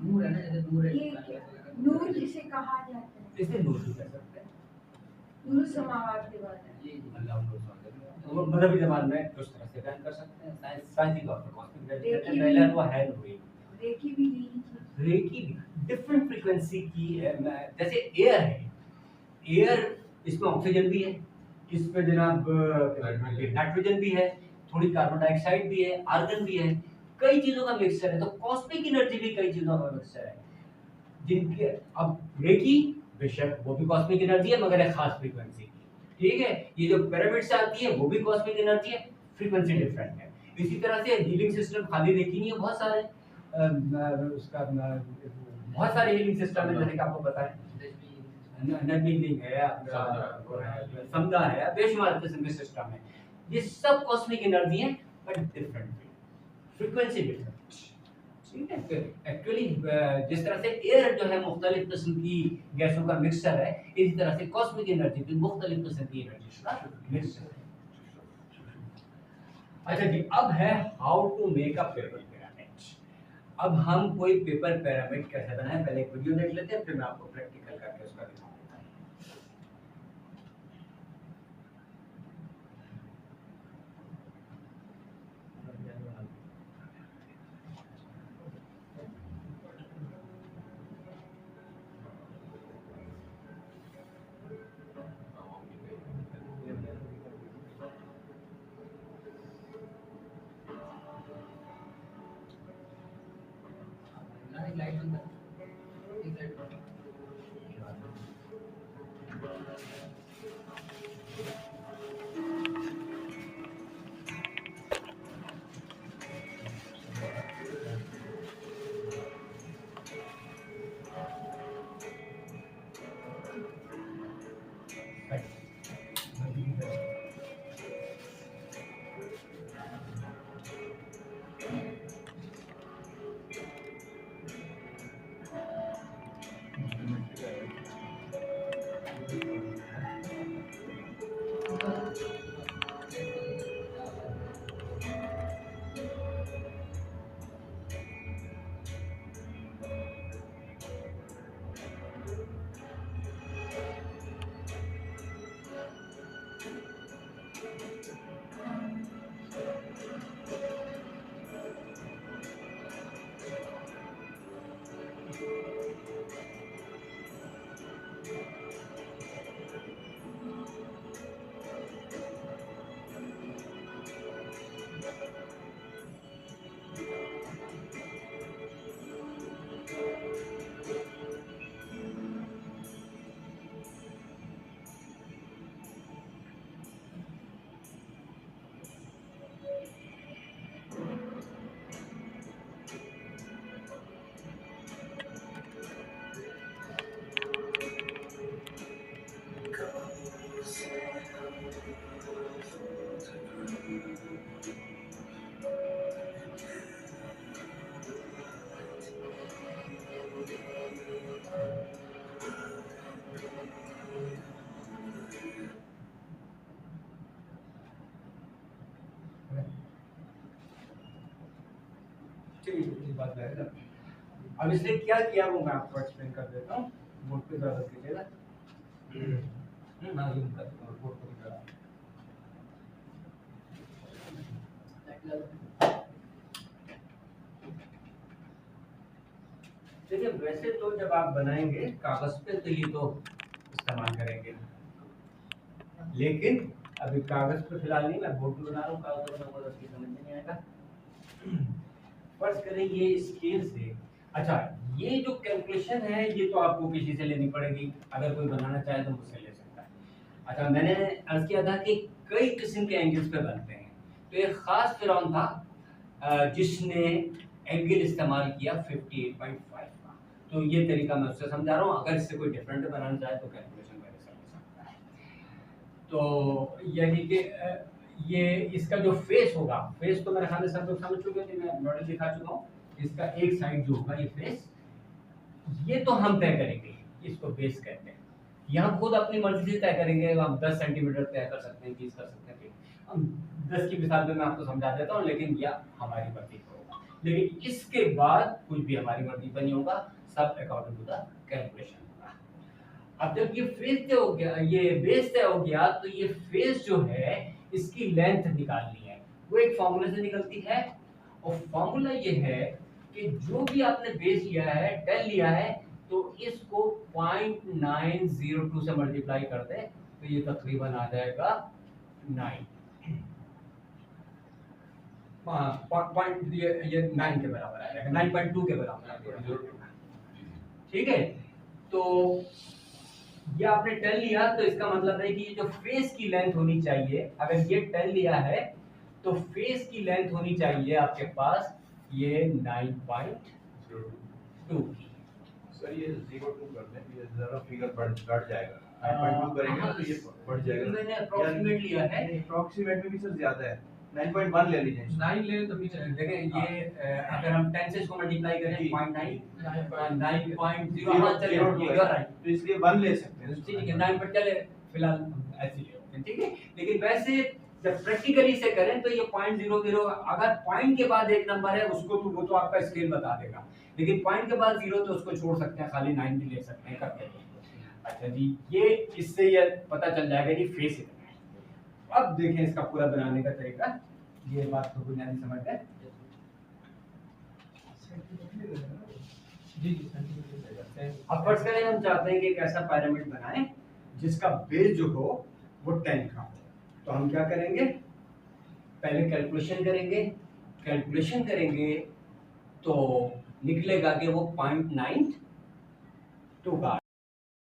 नूर है ना, जैसे नूर है, ये नूर जिसे कहा जाता है, इसे नूर भी कह सकते हैं। नूर समावात के बाद है। जी जी। अल्लाह नूर समावात, वो मजहबी जबान में उस तरह से बयान कर सकते हैं। साइंसी तौर पर कॉस्मिक एनर्जी कहते हैं पहला तो है नूर। रेकी भी यही चीज। रेकी डिफरेंट फ्रीक्वेंसी की है। जैसे एयर है, एयर इसमें ऑक्सीजन भी है, इसमें जनाब नाइट्रोजन भी है, थोड़ी कार्बन डाइऑक्साइड भी है, आर्गन भी है, कई चीजों का मिक्सचर है। तो कॉस्मिक एनर्जी भी कई चीजों का मिक्सचर है जिनके अब रेकी बेशक वो भी कॉस्मिक एनर्जी है मगर एक खास फ्रीक्वेंसी की, ठीक है। ये जो पिरामिड से आती है वो भी कॉस्मिक एनर्जी है, फ्रीक्वेंसी डिफरेंट है। इसी तरह से हीलिंग सिस्टम खाली देखी नहीं है, बहुत सारे उसका बहुत सारे हीलिंग सिस्टम है, जैसे कि आपको पता है नर्मिंग है, आपका समदा है, बेशुमार किस्म के सिस्टम है। ये सब कॉस्मिक एनर्जी है बट डिफरेंट फ्रीक्वेंसी डिफरेंट, ठीक है। एक्चुअली जिस तरह से एयर जो है मुख्तलिफ किस्म की गैसों का मिक्सचर है, इसी तरह से कॉस्मिक एनर्जी भी मुख्तलिफ किस्म की एनर्जी का मिक्सचर है। अच्छा जी, अब है how to make a paper pyramid. अब हम कोई पेपर पिरामिड कैसे बनाएं, पहले एक वीडियो देख लेते हैं, फिर मैं आपको प्रैक्टिकल करके उसका दिखाऊंगा। लाइट बंद कर, एक लाइट बंद कर। बात है ना। अब इसने क्या किया वो मैं आपको एक्सप्लेन कर देता हूँ। बोर्ड पे ज़्यादा कीजिएगा। ना यूं कर बोर्ड पे ज़रा। देखिए वैसे तो जब आप बनाएंगे कागज पे तो ये तो इस्तेमाल करेंगे, लेकिन अभी कागज पे फिलहाल नहीं, मैं बोर्ड पे बना रहा हूँ। कागज पे बनाऊंगा तो उसकी समझ में नहीं आएगा। फर्ज करें ये स्केल से, अच्छा ये जो कैलकुलेशन है ये तो आपको किसी से लेनी पड़ेगी, अगर कोई बनाना चाहे तो मुझसे ले सकता है। अच्छा मैंने अर्ज किया था कि कई किस्म के एंगल्स पे बनते हैं, तो एक खास फिरौन था जिसने एंगल इस्तेमाल किया 58.5 का। तो ये तरीका मैं उससे समझा रहा हूँ, अगर इससे कोई डिफरेंट बनाना चाहे तो कैलकुलेशन मेरे से ले सकता है। तो यानी कि ये इसका जो फेस होगा, फेस तो मेरे ख्याल में सब लोग समझ चुके थे, मैं मॉडल दिखा चुका हूँ। इसका एक साइड जो होगा ये फेस, ये तो हम तय करेंगे, इसको बेस कहते हैं। यहाँ खुद अपनी मर्जी से तय करेंगे, हम 10 सेंटीमीटर तय कर सकते हैं, 20 कर सकते हैं। हम 10 की मिसाल पे मैं आपको समझा देता हूँ, लेकिन यह हमारी मर्जी पर होगा। लेकिन इसके बाद कुछ भी हमारी मर्जी पर नहीं होगा, सब अकॉर्डिंग टू द कैलकुलेशन होगा। अब जब ये फेज तय हो गया, ये बेस तय हो गया, तो ये फेज जो है इसकी लेंथ निकालनी है, वो एक फॉर्मूले से निकलती है। और फॉर्मूला ये है कि जो भी आपने बेस लिया है, टेन लिया है, तो इसको 0.902 से मल्टीप्लाई कर दे, तो ये तकरीबन आ जाएगा 9। पॉइंट ये 9 के बराबर आ जाएगा, 9.2 के बराबर आ जाएगा। ठीक है, तो ये आपने 10 लिया, तो इसका मतलब है कि ये जो फेस की लेंथ होनी चाहिए, अगर ये 10 लिया है तो फेस की लेंथ होनी चाहिए आपके पास ये 9.2 की। सर ये 0.2 कर दें, ये जरा फिगर बढ़ जाएगा। 9.2 करेंगे तो ये बढ़ जाएगा। मैंने अप्रोक्सीमेट लिया है, अप्रोक्सीमेट में भी सर ज्यादा है, 9.1 ले लीजिए। 9 ले तो भी चलेगा। देखें ये अगर हम 10 से इसको मल्टीप्लाई करें जी। 0.9 9.0 हाँ चलेगा, 0.2 यू आर राइट। तो इसलिए 1 ले सकते हैं। ठीक है, 9 पर चले फिलहाल हम ऐसे ही लेते हैं, ठीक है। लेकिन वैसे जब प्रैक्टिकली से करें तो ये 0.00, अगर पॉइंट के बाद एक नंबर है उसको तो वो तो आपका स्केल बता देगा, लेकिन पॉइंट के बाद 0 तो उसको छोड़ सकते हैं, खाली 9 भी ले सकते हैं, करते हैं। अच्छा जी, ये इससे ये पता चल जाएगा कि फेस इतना है। अब देखें इसका पूरा बनाने का तरीका, ये बात तो बुनियादी समझ गए। जी जी। अब फर्स्ट करें, हम चाहते हैं कि एक ऐसा पिरामिड बनाएं जिसका बेस जो हो वो 10 का हो। तो हम क्या करेंगे, पहले कैलकुलेशन करेंगे तो निकलेगा कि वो 0.92 का